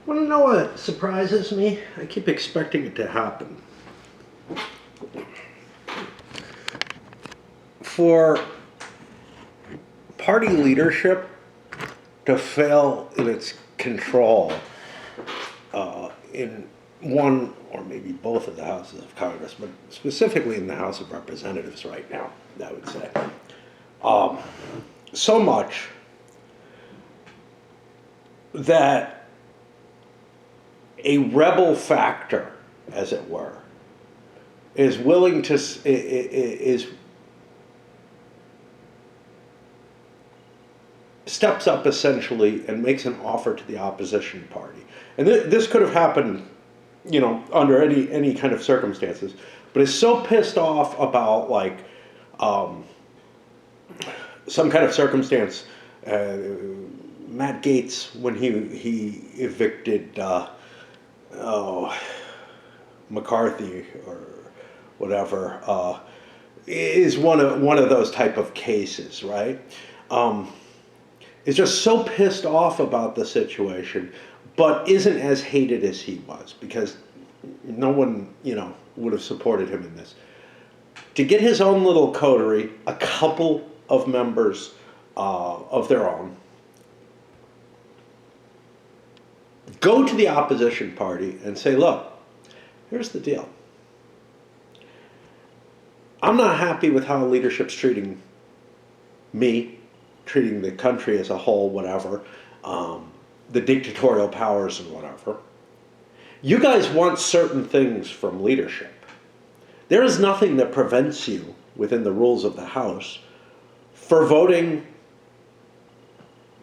Want to know what surprises me? I keep expecting it to happen. For party leadership to fail in its control in one or maybe both of the houses of Congress, but specifically in the House of Representatives right now, I would say. So much that a rebel factor, as it were, is willing to steps up essentially and makes an offer to the opposition party. And this could have happened, under any kind of circumstances, but is so pissed off about some kind of circumstance. Matt Gaetz, when he evicted McCarthy or whatever, is one of those type of cases, right? Is just so pissed off about the situation, but isn't as hated as he was, because no one, would have supported him in this. To get his own little coterie, a couple of members of their own, go to the opposition party and say, look, here's the deal. I'm not happy with how leadership's treating me, treating the country as a whole, whatever, the dictatorial powers and whatever. You guys want certain things from leadership. There is nothing that prevents you, within the rules of the House, for voting,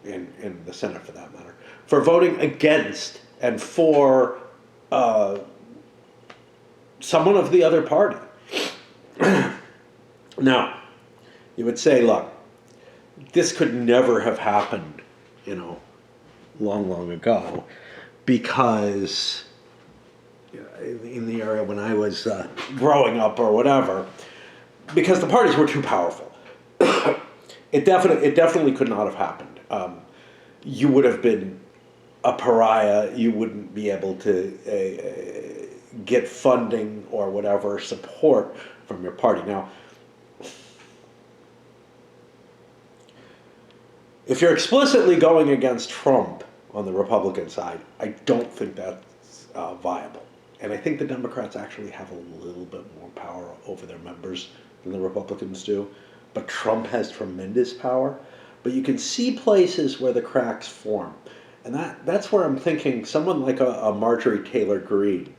in the Senate for that matter, for voting against and for someone of the other party. Now, you would say, look, this could never have happened, long ago, because in the area when I was growing up or whatever, because the parties were too powerful. It definitely could not have happened. You would have been a pariah. You wouldn't be able to get funding or whatever support from your party. Now, if you're explicitly going against Trump on the Republican side, I don't think that's viable. And I think the Democrats actually have a little bit more power over their members than the Republicans do. But Trump has tremendous power. But you can see places where the cracks form. And that's where I'm thinking someone like a Marjorie Taylor Greene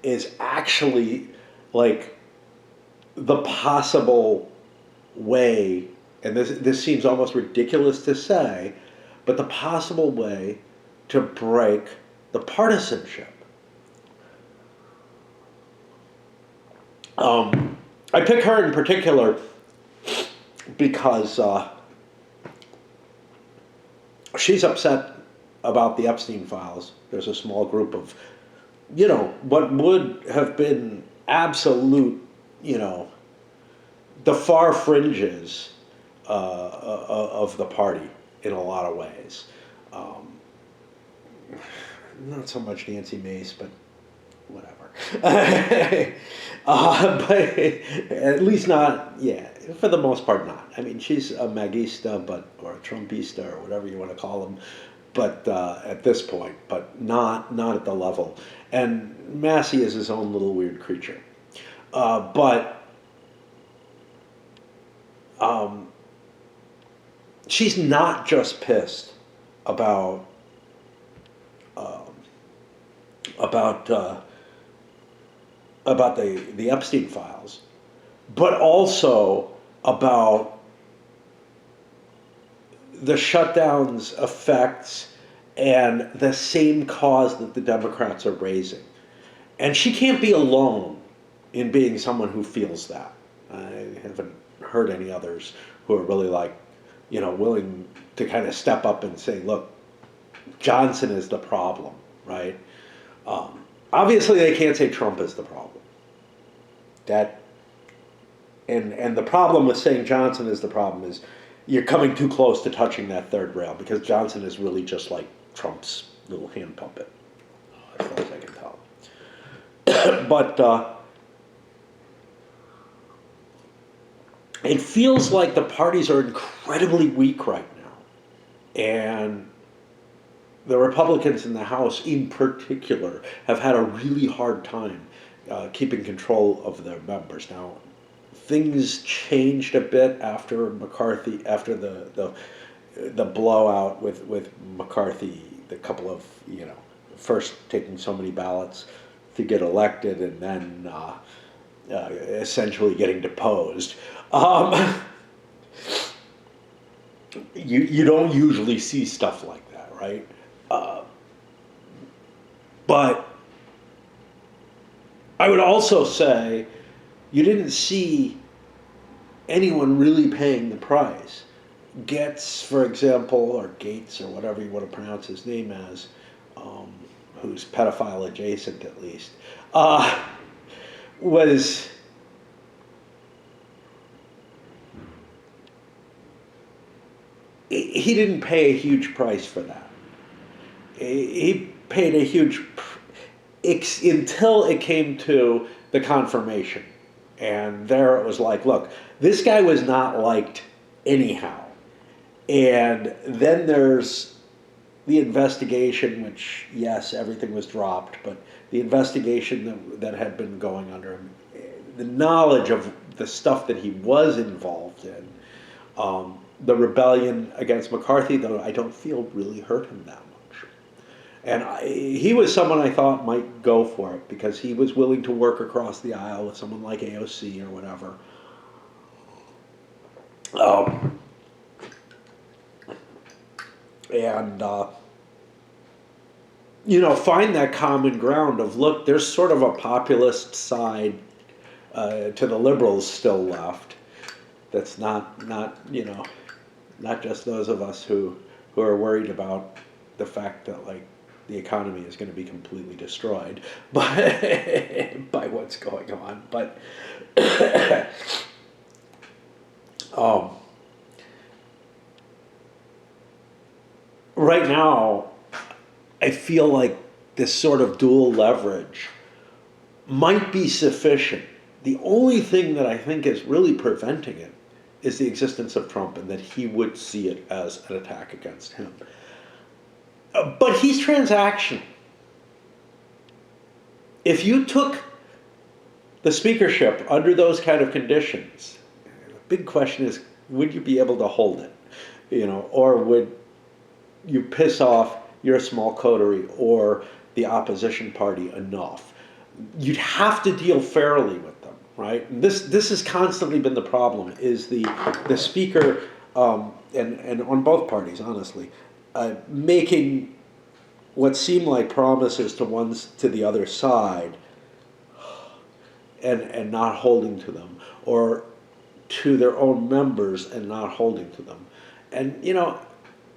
is actually like the possible way, and this seems almost ridiculous to say, but the possible way to break the partisanship. I pick her in particular because she's upset about the Epstein files. There's a small group of, what would have been absolute, the far fringes of the party in a lot of ways. Not so much Nancy Mace, but whatever. But at least not, for the most part not. I mean, she's a Magista, or a Trumpista, or whatever you want to call them, but at this point, but not at the level. And Massey is his own little weird creature. But she's not just pissed about the Epstein files, but also about the shutdown's effects and the same cause that the Democrats are raising. And she can't be alone in being someone who feels that. I haven't heard any others who are really willing to kind of step up and say, look, Johnson is the problem, right? Obviously, they can't say Trump is the problem. And the problem with saying Johnson is the problem is you're coming too close to touching that third rail, because Johnson is really just like Trump's little hand puppet. but it feels like the parties are incredibly weak right now. And the Republicans in the House, in particular, have had a really hard time keeping control of their members. Now, things changed a bit after McCarthy, after the blowout with McCarthy, the couple of, first taking so many ballots to get elected and then essentially getting deposed. You don't usually see stuff like that, right? But I would also say you didn't see anyone really paying the price. Getz, for example, or Gates, or whatever you want to pronounce his name as, who's pedophile adjacent at least, was he didn't pay a huge price for that. He paid a huge until it came to the confirmation, and there it was like, look, this guy was not liked anyhow. And then there's the investigation, which, yes, everything was dropped, but the investigation that had been going under him, the knowledge of the stuff that he was involved in, the rebellion against McCarthy, though I don't feel really hurt him that much. And he was someone I thought might go for it because he was willing to work across the aisle with someone like AOC or whatever. And find that common ground of, look, there's sort of a populist side to the liberals still left. That's not just those of us who are worried about the fact that, like, the economy is going to be completely destroyed by what's going on. But right now, I feel like this sort of dual leverage might be sufficient. The only thing that I think is really preventing it is the existence of Trump, and that he would see it as an attack against him. But he's transactional. If you took the speakership under those kind of conditions, the big question is, would you be able to hold it? Or would you piss off your small coterie or the opposition party enough? You'd have to deal fairly with them, right? And this has constantly been the problem, is the speaker, and on both parties, honestly, making what seem like promises to the other side, and not holding to them, or to their own members and not holding to them. And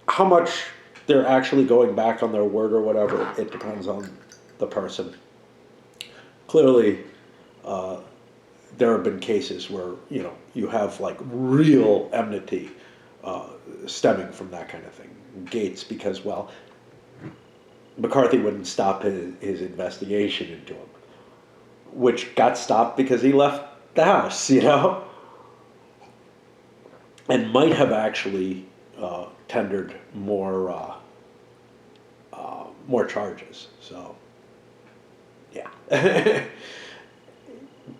how much they're actually going back on their word or whatever, it depends on the person. Clearly, there have been cases where you have like real enmity stemming from that kind of thing. Gates, because, well, McCarthy wouldn't stop his investigation into him, which got stopped because he left the House, and might have actually tendered more charges. So, yeah.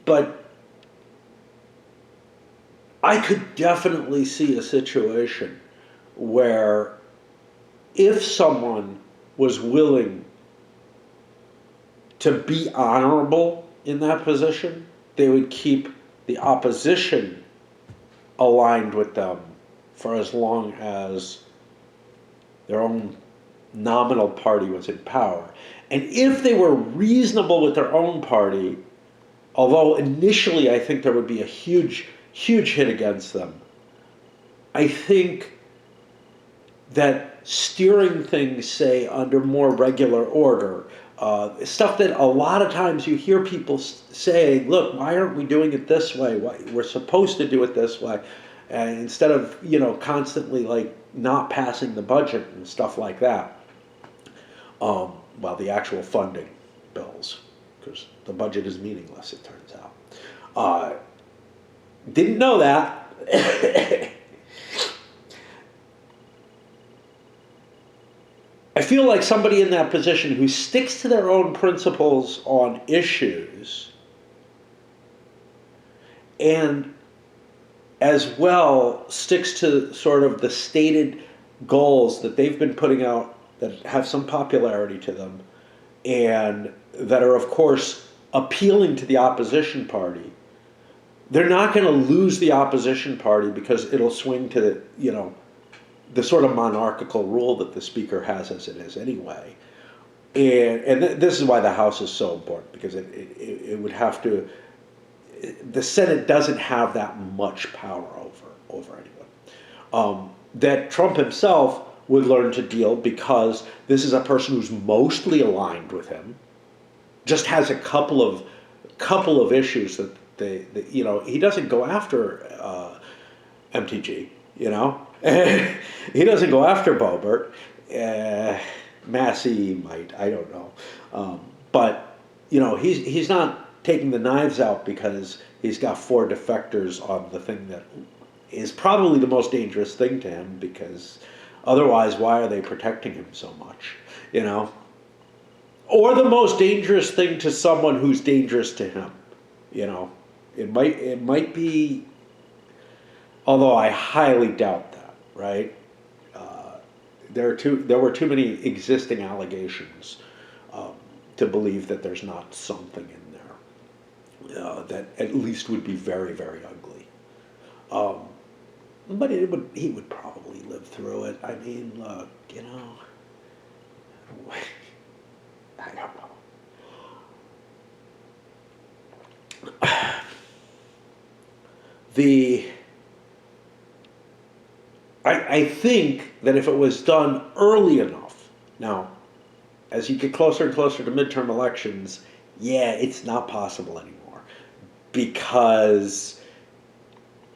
But I could definitely see a situation where if someone was willing to be honorable in that position, they would keep the opposition aligned with them for as long as their own nominal party was in power. And if they were reasonable with their own party, although initially I think there would be a huge hit against them, I think that steering things, say, under more regular order, stuff that a lot of times you hear people say, look, why aren't we doing it this way? We're supposed to do it this way. And instead of, constantly like not passing the budget and stuff like that. The actual funding bills. because the budget is meaningless, it turns out. Didn't know that. I feel like somebody in that position who sticks to their own principles on issues and as well sticks to sort of the stated goals that they've been putting out that have some popularity to them and that are, of course, appealing to the opposition party. They're not going to lose the opposition party because it'll swing to, the sort of monarchical rule that the speaker has as it is anyway. And this is why the House is so important, because it would have to, the Senate doesn't have that much power over anyone. That Trump himself would learn to deal, because this is a person who's mostly aligned with him, just has a couple of issues that he doesn't go after MTG, he doesn't go after Boebert. Massey might, I don't know, but he's not taking the knives out because he's got 4 defectors on the thing that is probably the most dangerous thing to him, because otherwise why are they protecting him so much, or the most dangerous thing to someone who's dangerous to him, it might be, although I highly doubt that, right? There were too many existing allegations to believe that there's not something in there that at least would be very, very ugly. But he would probably live through it. I mean, look, I don't know. I think that if it was done early enough, now, as you get closer and closer to midterm elections, it's not possible anymore, because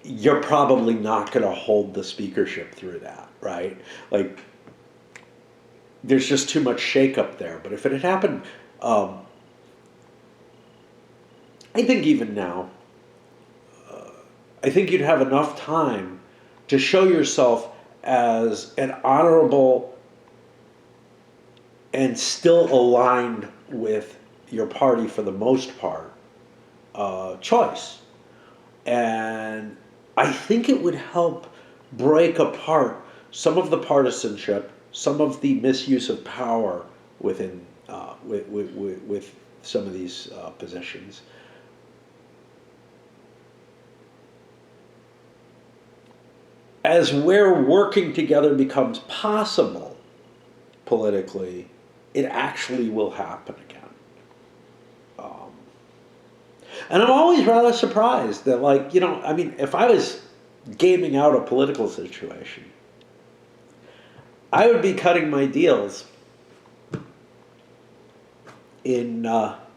you're probably not going to hold the speakership through that, right? Like, there's just too much shakeup there. But if it had happened, I think even now, I think you'd have enough time to show yourself as an honorable and still aligned with your party for the most part choice. And I think it would help break apart some of the partisanship, some of the misuse of power within with some of these positions. As where working together becomes possible politically, it actually will happen again. And I'm always rather surprised that, if I was gaming out a political situation, I would be cutting my deals in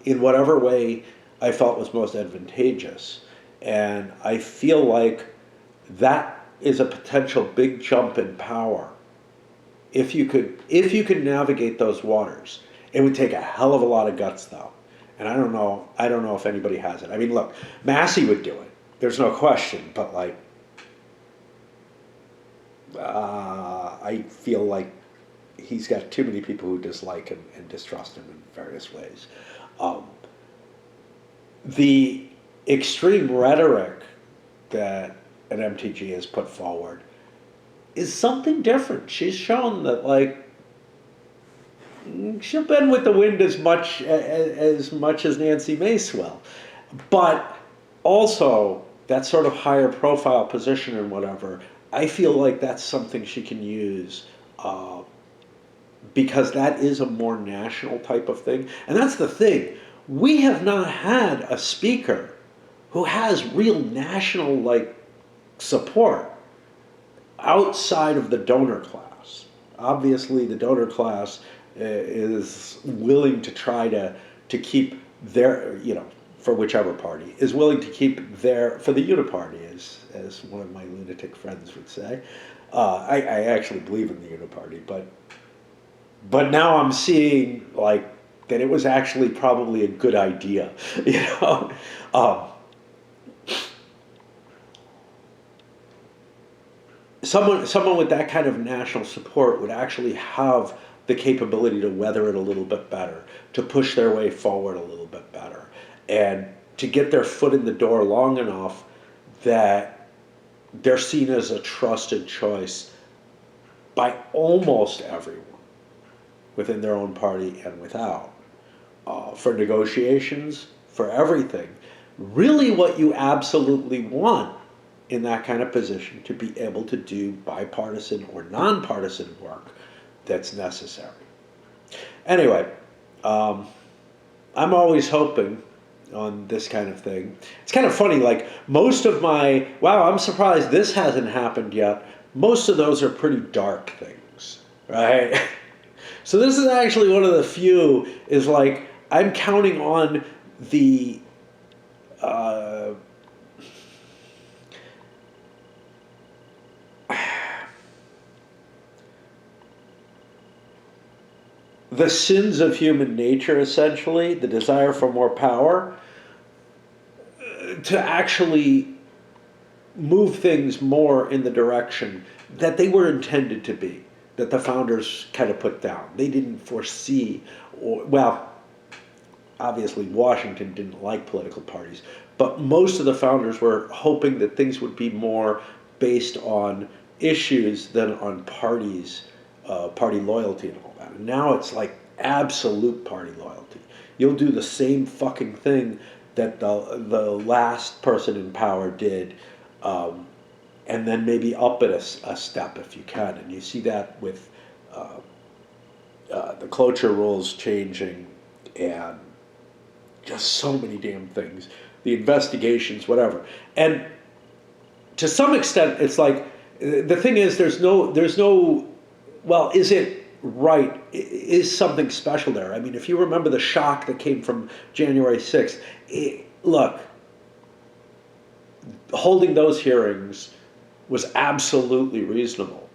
whatever way I felt was most advantageous. And I feel like that is a potential big jump in power. If you could navigate those waters. It would take a hell of a lot of guts, though. And I don't know if anybody has it. I mean, look, Massey would do it. There's no question. But I feel like he's got too many people who dislike him and distrust him in various ways. The extreme rhetoric that an MTG has put forward is something different. She's shown that, she'll bend with the wind as much as Nancy Mace will. But also, that sort of higher profile position and whatever, I feel like that's something she can use because that is a more national type of thing. And that's the thing. We have not had a speaker who has real national, support outside of the donor class. Obviously, the donor class is willing to try to keep their, for whichever party, is willing to keep their, for the uniparty, as one of my lunatic friends would say. I actually believe in the uniparty, but now I'm seeing, that it was actually probably a good idea, you know. Um, someone with that kind of national support would actually have the capability to weather it a little bit better, to push their way forward a little bit better, and to get their foot in the door long enough that they're seen as a trusted choice by almost everyone within their own party and without, for negotiations, for everything. Really, what you absolutely want in that kind of position to be able to do bipartisan or nonpartisan work that's necessary. Anyway, I'm always hoping on this kind of thing. It's kind of funny, like most of my, wow, I'm surprised this hasn't happened yet. Most of those are pretty dark things, right? So this is actually one of the few, is like, I'm counting on the, the sins of human nature, essentially, the desire for more power, to actually move things more in the direction that they were intended to be, that the founders kind of put down. They didn't foresee, or, well, obviously Washington didn't like political parties, but most of the founders were hoping that things would be more based on issues than on parties, party loyalty and all that. And now it's like absolute party loyalty. You'll do the same fucking thing that the last person in power did, and then maybe up it a step if you can. And you see that with the cloture rules changing, and just so many damn things, the investigations, whatever. And to some extent, it's like, the thing is, there's no, well, is it right? Is something special there? I mean, if you remember the shock that came from January 6th, look, holding those hearings was absolutely reasonable.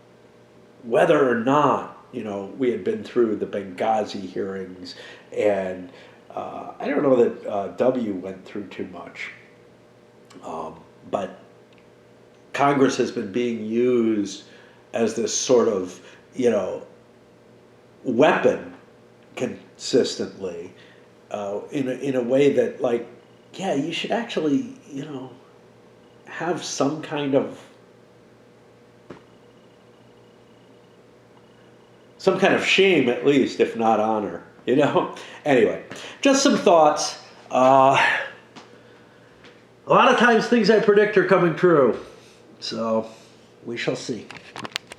Whether or not, you know, we had been through the Benghazi hearings, and I don't know that W went through too much, but Congress has been being used as this sort of, you know, weapon consistently, in a way that, like, yeah, you should actually, you know, have some kind of shame, at least, if not honor, you know. Anyway, just some thoughts. A lot of times things I predict are coming true, so we shall see.